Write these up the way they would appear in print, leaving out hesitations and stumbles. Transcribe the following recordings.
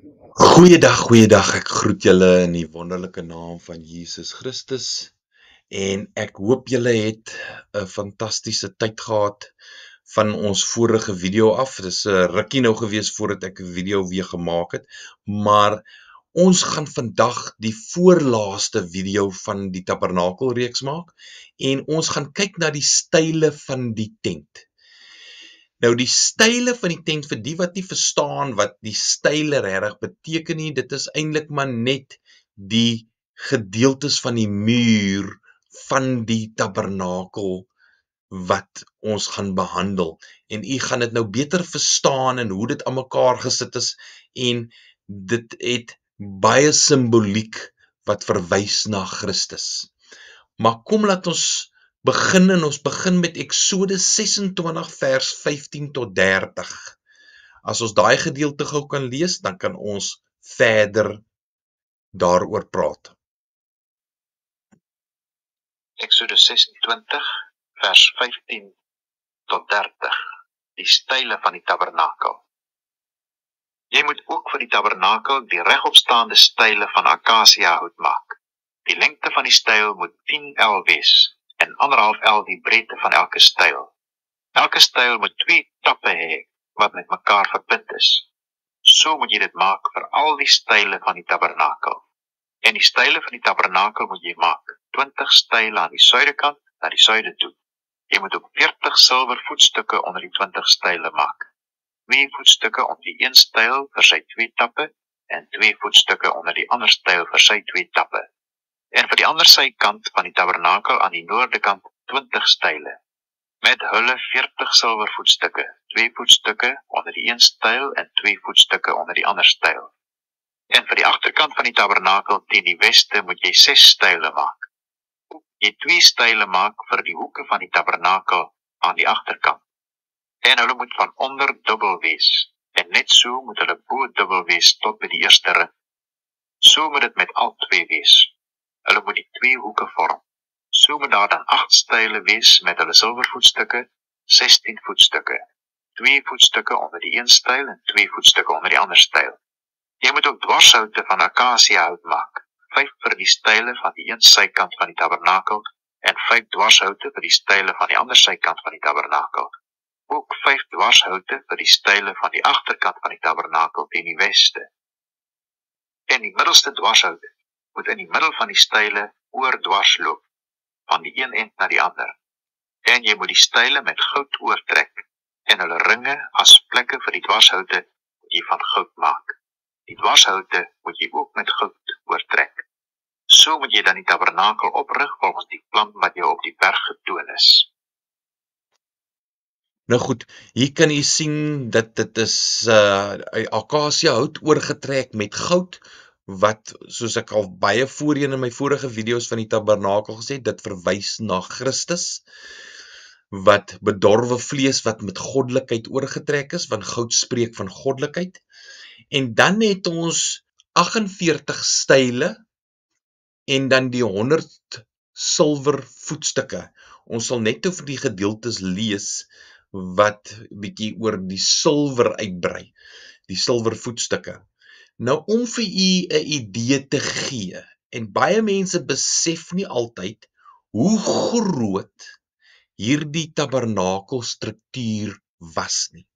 Goeiedag, ek groet julle in die wonderlike naam van Jesus Christus en ek hoop julle het 'n fantastiese tyd gehad van ons vorige video af. Dis 'n rukkie nou gewees voordat ek 'n video weer gemaak het, maar ons gaan vandag die voorlaaste video van die Tabernakelreeks maak en ons gaan kyk na die style van die tent. Nou die style van die tent, vir die wat nie verstaan wat die style regtig beteken nie, dit is eintlik maar net die gedeeltes van die muur van die tabernakel wat ons gaan behandel. En u gaan dit nou beter verstaan en hoe dit aan mekaar gesit is en dit het baie simboliek wat verwys na Christus. Maar kom laat ons begin met Eksodus 26 vers 15 tot 30. As ons daai gedeelte gou kan lees, dan kan ons verder daaroor praat. Eksodus 26 vers 15 tot 30. Die style van die tabernakel. Jy moet ook vir die tabernakel die regopstaande style van akasiahout maak. Die lengte van die styl moet 10 L wees en 1,5 L die breedte van elke styl. Elke styl moet 2 tappe hê wat met mekaar verbind is. So moet jy dit maak vir al die style van die tabernakel. En die style van die tabernakel moet jy maak 20 style aan die suidekant na die suide toe. Jy moet ook 40 silwer voetstukke onder die 20 style maak. 2 voetstukke onder die een styl vir sy 2 tappe en 2 voetstukke onder die ander styl vir sy 2 tappe. En vir die ander sykant van die tabernakel aan die noordekant 20 style. Met hulle 40 silwer voetstukke, 2 voetstukke onder die een styl en 2 voetstukke onder die ander styl. En vir die agterkant van die tabernakel teen die weste moet jy 6 style maak. Jy 2 style maak vir die hoeke van die tabernakel aan die agterkant. En hulle moet van onder dubbel wees, en net so moet hulle bo dubbel wees tot by die eerste ring. So moet dit met al 2 wees. Hulle moet die 2 hoeke vorm. So moet daar dan 8 style wees met hulle silwervoetstukke, 16 voetstukke, 2 voetstukke onder die een styl en 2 voetstukke onder die ander styl. Jy moet ook dwarshoute van akasiahout maak, 5 vir die style van die een sykant van die tabernakel en 5 dwarshoute vir die style van die ander sykant van die tabernakel. Ook 5 dwarshoute vir die style van die agterkant van die tabernakel teen die weste. En die middelste dwarshoute moet in die middel van die style oordwars loop, van die een end na die ander. En jy moet die style met goud oortrek, en hulle ringe as plekke vir die dwarshoute moet jy van goud maak. Die dwarshoute moet jy ook met goud oortrek. So moet jy dan die tabernakel oprig volgens die plan wat jou op die berg getoon is. Nou goed, hier kan jy sien dat dit is akasiahout oorgetrek met goud, wat soos ek al baie voorheen in my vorige video's van die tabernakel gesê, dit verwys na Christus, wat bedorwe vlees wat met goddelikheid oorgetrek is, want goud spreek van goddelikheid. En dan het ons 48 style en dan die 100 silwer voetstukke. Ons sal net oor die gedeeltes lees wat bietjie oor die silwer uitbrei, die silwer voetstukke. Nou om vir u 'n idee te gee, en baie mense besef nie altyd hoe groot hierdie tabernakelstruktuur was nie.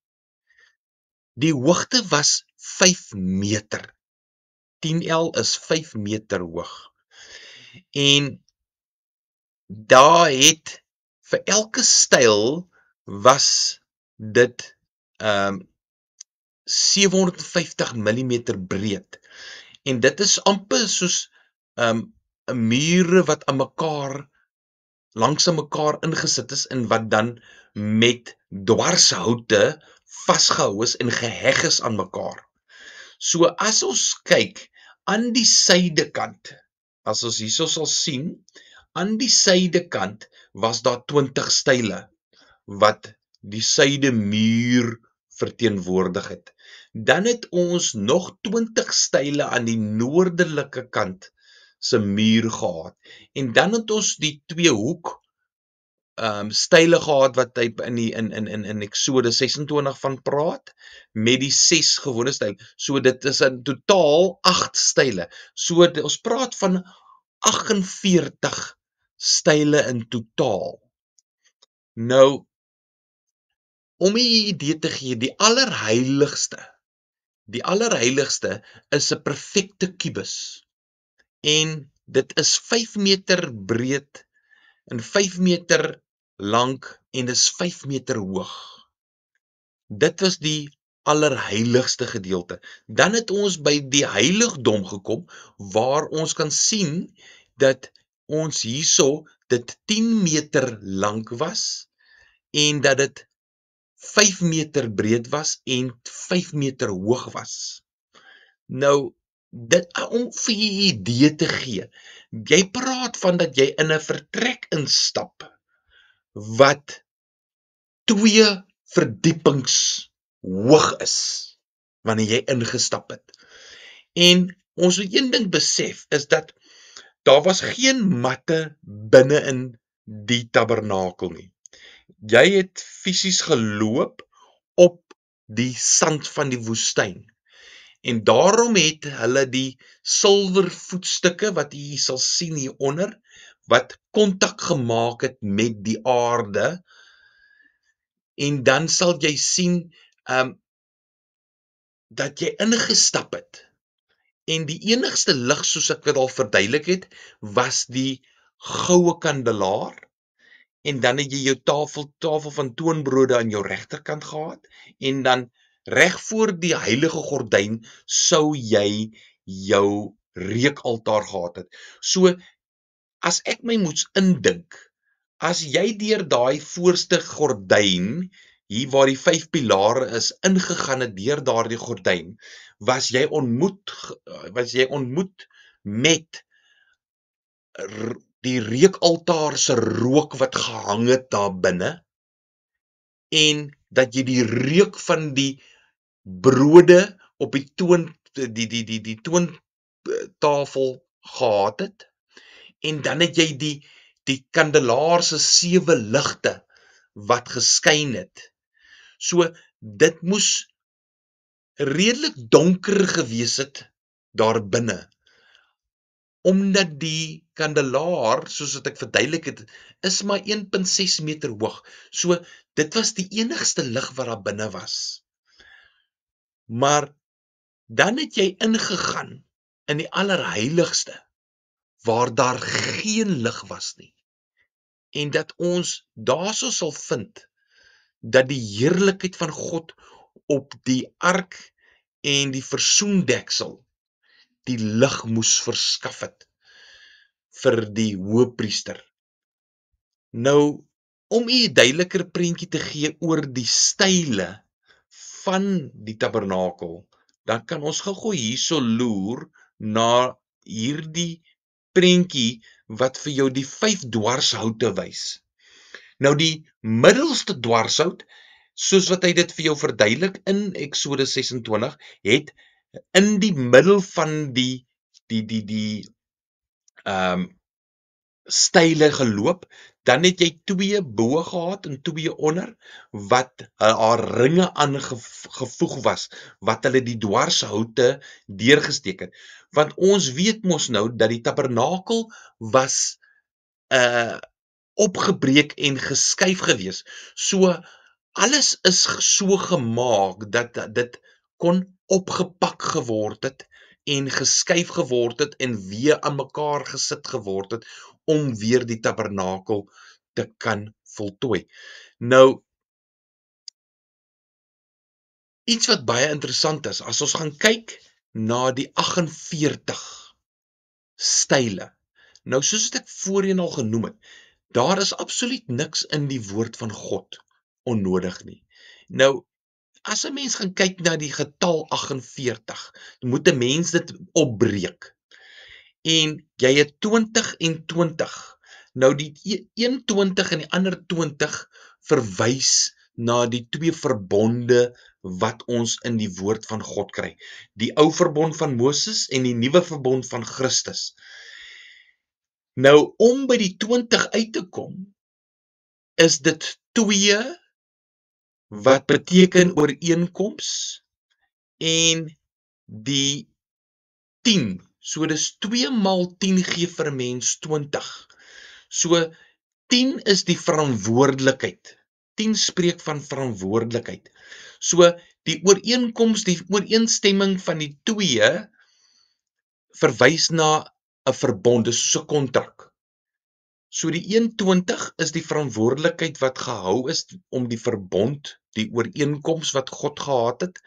Die hoogte was 5 meter. 10 L is 5 meter hoog. En daar het vir elke styl was dit 750 mm breed. En dit is amper soos 'n mure wat aan mekaar langs aan mekaar ingesit is en wat dan met dwarshoute vasgehou is en geheg is aan mekaar. So as ons kyk aan die suidekant, as ons hierso sal sien, aan die suidekant was daar 20 style wat die suide muur verteenwoordig het. Dan het ons nog 20 style aan die noordelike kant se muur gehad. En dan het ons die 2 hoek style gehad wat hy in Eksodus 26 van praat, met die 6 gewone style. So dit is in totaal 8 style. So ons praat van 48 style in totaal. Nou, om 'n idee te gee, die allerheiligste is 'n perfekte kubus. En dit is 5 meter breed en 5 meter lank en is 5 meter hoog. Dit was die allerheiligste gedeelte. Dan het ons by die heiligdom gekom, waar ons kan sien dat ons hierso dit 10 meter lank was en dat dit 5 meter breed was en 5 meter hoog was. Nou, dit om vir jy 'n idee te gee, jy praat van dat jy in 'n vertrek instap wat 2 verdiepings hoog is, wanneer jy ingestap het. En ons moet een ding besef, is dat daar was geen matte binne in die tabernakel nie. Jy het fisies geloop op die sand van die woestyn. En daarom het hulle die silwervoetstukke wat jy sal sien hieronder, wat kontak gemaak het met die aarde. En dan sal jy sien dat jy ingestap het. En die enigste lig, soos ek dit al verduidelik het, was die goue kandelaar. En dan het jy jou tafel van toonbrode aan jou regterkant gehad. En dan reg voor die heilige gordyn sou jy jou reukaltaar gehad het. So, as ek my moes indink, as jy deur daai voorste gordyn, hier waar die 5 pilare is, ingegaan het deur daardie gordyn, was jy ontmoet met die reukaltaar se rook wat gehang het daar binne, en dat jy die reuk van die brode op die toontafel gehad het, en dan het jy die kandelaar se 7 ligte wat geskyn het. So, dit moes redelik donker gewees het daar binne, omdat die kandelaar, soos wat ek verduidelik het, is maar 1.6 meter hoog. So, dit was die enigste lig wat daar binne was. Maar, dan het jy ingegaan in die allerheiligste, waar daar geen lig was nie. En dat ons daarso sal vind, dat die heerlikheid van God op die ark en die versoendeksel die lig moes verskaf het vir die hoëpriester. Nou, om 'n duideliker prentjie te gee oor die style van die tabernakel, dan kan ons gou hierso loer na hierdie prentjie wat vir jou die 5 dwarshoute wys. Nou die middelste dwarshout, soos wat hy dit vir jou verduidelik in Eksodus 26, het in die middel van die style geloop. Dan het jy 2 bo gehad en 2 onder, wat haar ringe aangevoeg was, wat hulle die dwarshoute deurgesteek het. Want ons weet mos nou, dat die tabernakel was opgebreek en geskuif gewees. So, alles is so gemaak, dat dit kon opgepak geword het, en geskuif geword het, en weer aan mekaar gesit geword het, om weer die tabernakel te kan voltooi. Nou, iets wat baie interessant is, as ons gaan kyk na die 48 style. Nou, soos ek voorheen al genoem het, daar is absoluut niks in die woord van God onnodig nie. Nou, as 'n mens gaan kyk na die getal 48, moet 'n mens dit opbreek. En jy het 20 en 20. Nou die een 20 en die ander 20 verwys na die 2 verbonde wat ons in die woord van God kry. Die ou verbond van Moses en die nuwe verbond van Christus. Nou, om by die 20 uit te kom, is dit 2 wat beteken ooreenkoms en die 10. So dis 2 maal 10 gee vir 'n mens 20. So 10 is die verantwoordelikheid. 10 spreek van verantwoordelikheid. So die ooreenkoms, die ooreenstemming van die 2 verwys na 'n verbond, dis soos 'n kontrak. So die 21 is die verantwoordelikheid wat gehou is om die verbond, die ooreenkoms wat God gehad het,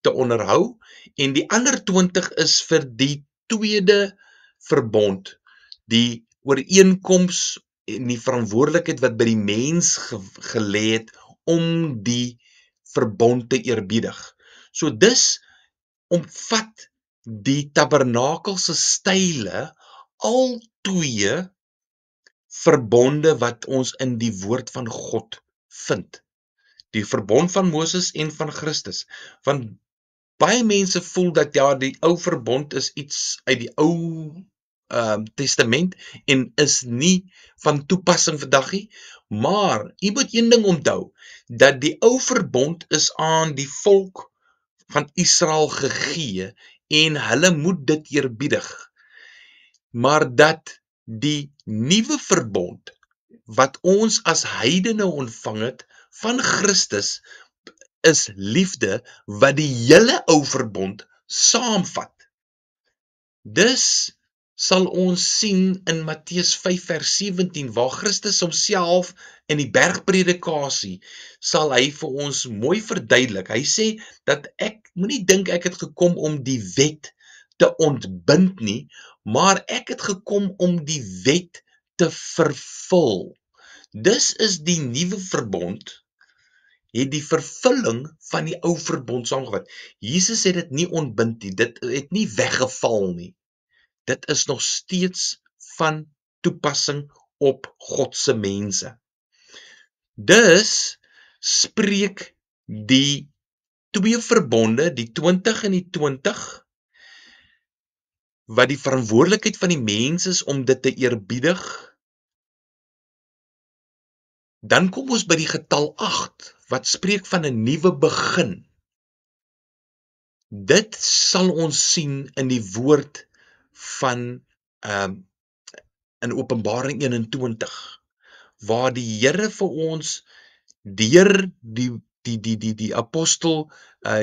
te onderhou, en die ander 20 is vir die tweede verbond, die ooreenkoms en die verantwoordelikheid wat by die mens gelê het om die verbond te eerbiedig. So dis omvat die tabernakel se style al 2 verbonde wat ons in die woord van God vind. Die verbond van Moses en van Christus. Want baie mense voel dat ja, die ou verbond is iets uit die ou testament en is nie van toepassing vandag nie, maar jy moet een ding onthou, dat die ou verbond is aan die volk van Israel gegee en hulle moet dit eerbiedig, maar dat die nuwe verbond wat ons as heidene ontvang het van Christus is liefde wat die hele ou verbond saamvat. Dus sal ons sien in Matteus 5 vers 17 waar Christus homself in die bergpredikasie sal hy vir ons mooi verduidelik. Hy sê dat ek moenie dink ek het gekom om die wet te ontbind nie, maar ek het gekom om die wet te vervul. Dis is die nuwe verbond het die vervulling van die ou verbond saamgevat. Jesus het dit nie ontbind nie, dit het nie weggeval nie. Dit is nog steeds van toepassing op God se mense. Dus spreek die 2 verbonde, die 20 en die 20, wat die verantwoordelikheid van die mens is om dit te eerbiedig. Dan kom ons by die getal 8, wat spreek van 'n nuwe begin. Dit sal ons sien in die woord van in Openbaring 21, waar die Here vir ons deur die apostel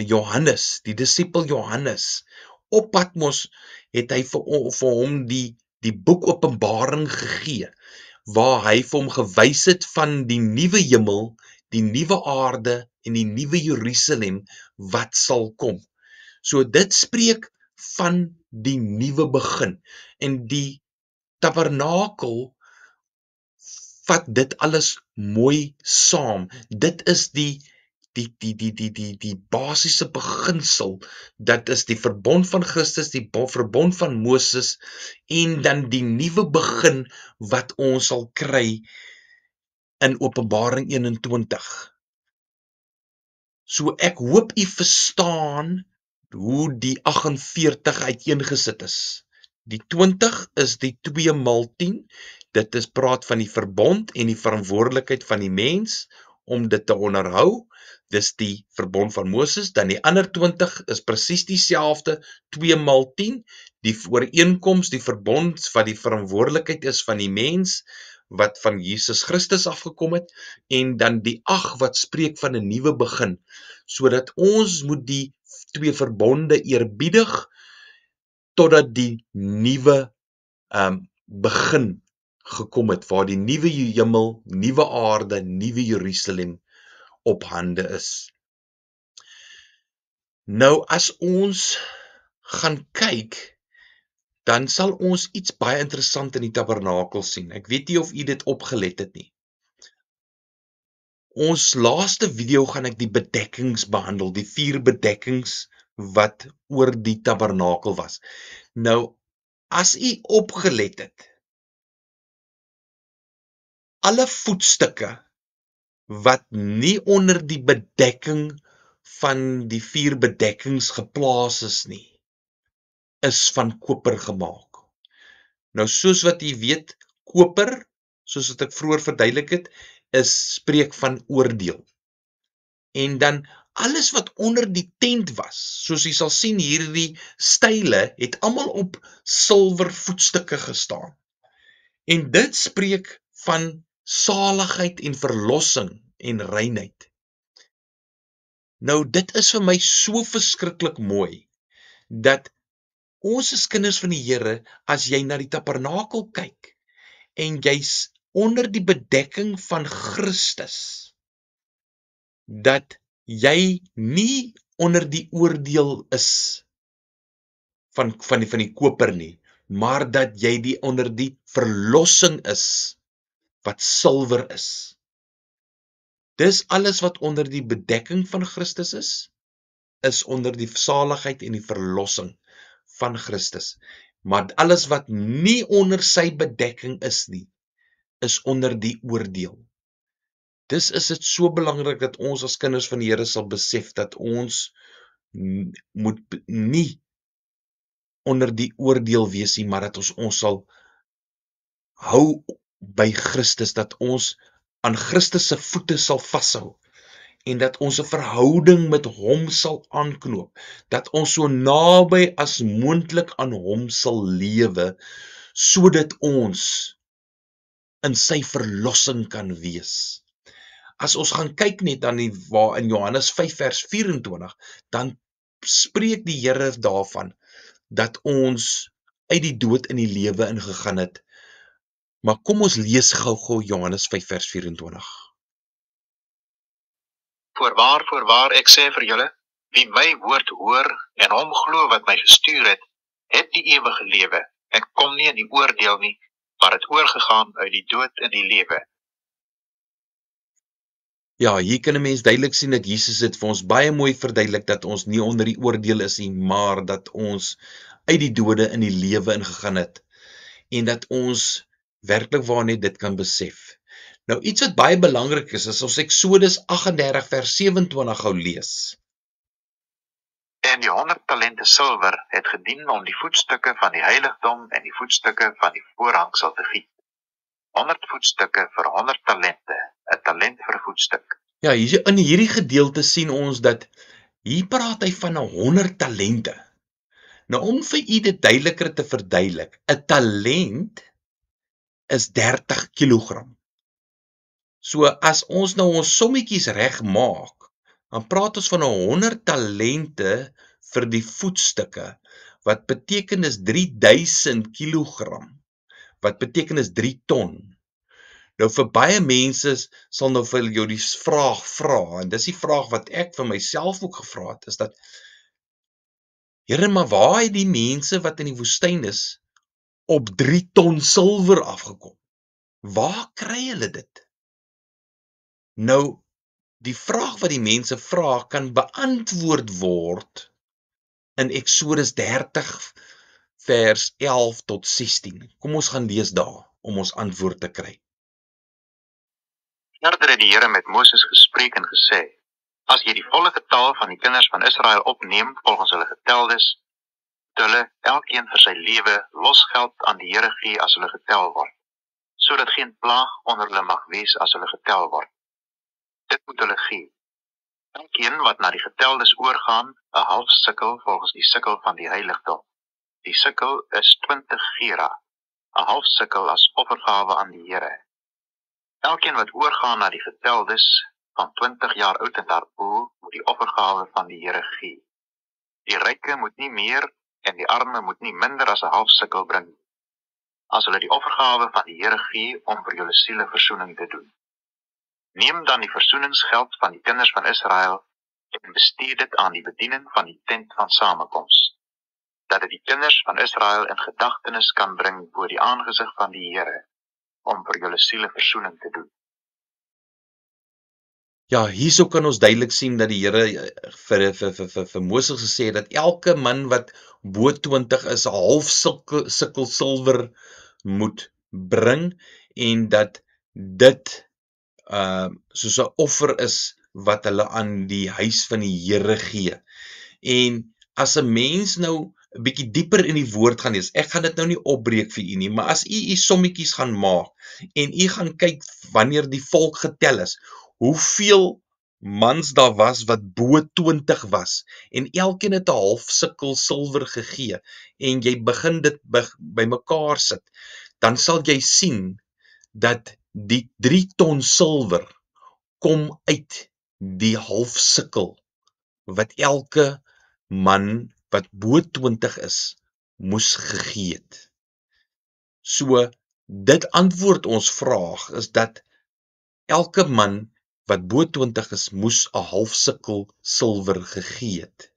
Johannes, die disipel Johannes, op Patmos het hy vir hom die boek Openbaring gegee, waar hy vir hom gewys het van die nuwe hemel, die nuwe aarde en die nuwe Jerusalem wat sal kom. So dit spreek van die nuwe begin, en die tabernakel vat dit alles mooi saam. Dit is die basiese beginsel, dat is die verbond van Christus, die verbond van Moses, en dan die nuwe begin wat ons sal kry in Openbaring 21. So ek hoop u verstaan hoe die 48 uiteengesit is. Die 20 is die 2 maal 10, dit is praat van die verbond en die verantwoordelikheid van die mens om dit te onderhou, dis die verbond van Moses. Dan die ander 20 is presies dieselfde, 2 maal 10, die ooreenkoms, die verbond wat die verantwoordelikheid is van die mens, wat van Jesus Christus afgekom het, en dan die 8 wat spreek van 'n nuwe begin, sodat ons moet die 2 verbonde eerbiedig, totdat die nuwe begin gekom het, waar die nuwe hemel, nuwe aarde, nuwe Jerusalem op hande is. Nou as ons gaan kyk, dan sal ons iets baie interessant in die tabernakel sien. Ek weet nie of u dit opgelet het nie. Ons laaste video gaan ek die bedekkings behandel, die 4 bedekkings wat oor die tabernakel was. Nou, as u opgelet het, alle voetstukke wat nie onder die bedekking van die 4 bedekkings geplaas is nie, is van koper gemaak. Nou soos wat jy weet, koper, soos wat ek vroeër verduidelik het, spreek van oordeel. En dan alles wat onder die tent was, soos jy sal sien, hierdie style het almal op silwer voetstukke gestaan. En dit spreek van saligheid en verlossing en reinheid. Nou, dit is vir my so verskriklik mooi, dat ons as kinders van die Here, as jy na die tabernakel kyk, en jy's onder die bedekking van Christus, dat jy nie onder die oordeel is van die koper nie, maar dat jy onder die verlossing is, wat silwer is. Dis alles wat onder die bedekking van Christus is onder die saligheid en die verlossing van Christus. Maar alles wat nie onder sy bedekking is nie, is onder die oordeel. Dis is dit so belangrik dat ons as kinders van die Here sal besef dat ons moet nie onder die oordeel wees nie, maar dat ons sal hou by Christus, dat ons aan Christus se voete sal vashou, en dat ons 'n verhouding met hom sal aanknoop, dat ons so naby as moontlik aan hom sal lewe, sodat ons in sy verlossing kan wees. As ons gaan kyk net aan waar in Johannes 5 vers 24, dan spreek die Here daarvan, dat ons uit die dood in die lewe ingegaan het. Maar kom ons lees gou Johannes 5 vers 24. Voorwaar, ek sê vir julle, wie my woord hoor en hom glo wat my gestuur het die ewige lewe. Ek kom nie in die oordeel nie, maar het oorgegaan uit die dood in die lewe. Ja, hier kan 'n mens duidelik sien dat Jesus het vir ons baie mooi verduidelik dat ons nie onder die oordeel is nie, maar dat ons uit die dode in die lewe ingegaan het, en dat ons werklik waar net dit kan besef. Nou iets wat baie belangrik is ons Eksodus 38 vers 27 gou lees. En die 100 talente silwer het gedien om die voetstukke van die heiligdom en die voetstukke van die voorhangsel te giet. 100 voetstukke vir 100 talente, 'n talent vir 'n voetstuk. Ja, hier in hierdie gedeelte sien ons dat hier praat hy van 100 talente. Nou om vir u dit duideliker te verduidelik, 'n talent is 30 kilogram. So as ons nou ons sommetjies reg maak, dan praat ons van 100 talente vir die voetstukke, wat beteken is 3000 kilogram, wat beteken is 3 ton. Nou vir baie mense sal nou vir jou die vraag vra, en dis die vraag wat ek vir myself ook gevra het, is dat, Here, maar waar het die mense wat in die woestyn is, op 3 ton silwer afgekom? Waar kry hulle dit? Nou, die vraag wat die mense vra, kan beantwoord word in Eksodus 30 vers 11 tot 16. Kom ons gaan lees daar, om ons antwoord te kry. Verder het die Here met Moses gespreek en gesê, as jy die volle getal van die kinders van Israel opneem volgens hulle geteldes, moet hulle elkeen vir sy lewe losgeld aan die Here gee as hulle getel word, sodat geen plaag onder hulle mag wees as hulle getel word. Dit moet hulle gee. Elkeen wat na die geteldes oorgaan, 'n half sikkel volgens die sikkel van die heiligdom. Die sikkel is 20 gera, 'n half sikkel as offergawe aan die Here. Elkeen wat oorgaan na die geteldes van 20 jaar oud en daarbo, moet die offergawe van die Here gee. Die ryke moet nie meer en die arme moet nie minder as 'n half sikkel bring, as hulle die offergawe van die Here gee om vir julle siele versoening te doen. Neem dan die versoeningsgeld van die kinders van Israel en bestee dit aan die bediening van die tent van samekoms, dat dit die kinders van Israel in gedagtenis kan bring voor die aangesig van die Here, om vir julle siele versoening te doen. Ja, hierso kan ons duidelik sien dat die Here vir Moses gesê het dat elke man wat bo 20 is, 'n half sikkel silwer moet bring, en dat dit soos 'n offer is wat hulle aan die huis van die Here gee. En as 'n mens nou 'n bietjie dieper in die woord gaan lees, ek gaan dit nou nie opbreek vir u nie, maar as u sommetjies gaan maak, en u gaan kyk wanneer die volk getel is, hoeveel mans daar was wat bo 20 was, en elkeen het 'n half sikkel silwer gegee, en jy begin dit by mekaar sit, dan sal jy sien, dat die 3 ton silwer, kom uit die half sikkel, wat elke man, wat bo 20 is, moes gegee het. So, dit antwoord ons vraag, is dat elke man, wat bo 20 is, moes 'n half sikkel silwer gegee het.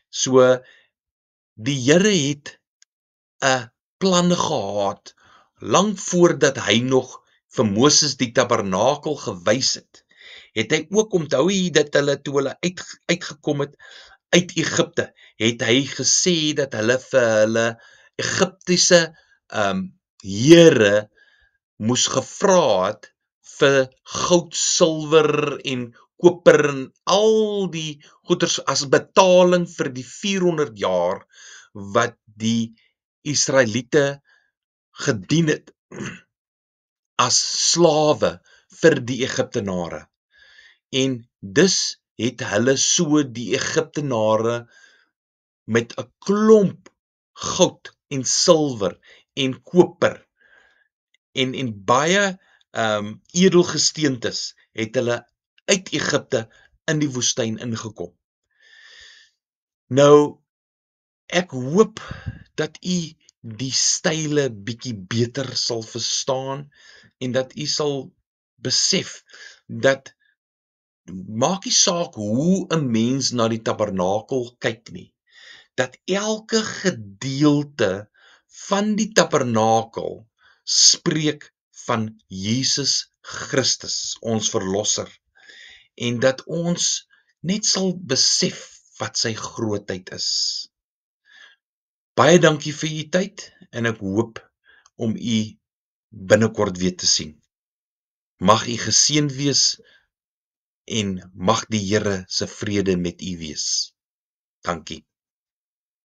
So, die Here het 'n plan gehad, lank voordat hy nog vir Moses die tabernakel gewys het, het hy ook, onthou hy dat hulle, toe hulle uitgekom het uit Egipte, het hy gesê dat hulle vir hulle Egiptiese here moes gevra het vir goud, silwer en koper en al die goeders as betaling vir die 400 jaar wat die Israeliete gedien het as slawe vir die Egiptenare. En dus het hulle so die Egiptenare met 'n klomp goud en silwer en koper en baie edelgesteentes het hulle uit Egipte in die woestyn ingekom. Nou, ek hoop dat u die style bietjie beter sal verstaan, en dat u sal besef, dat maak nie saak hoe 'n mens na die tabernakel kyk nie, dat elke gedeelte van die tabernakel spreek van Jesus Christus, ons verlosser, en dat ons net sal besef wat sy grootheid is. Baie dankie vir u tyd, en ek hoop om u binnekort weer te sien. Mag u geseënd wees, en mag die Here se vrede met u wees. Dankie.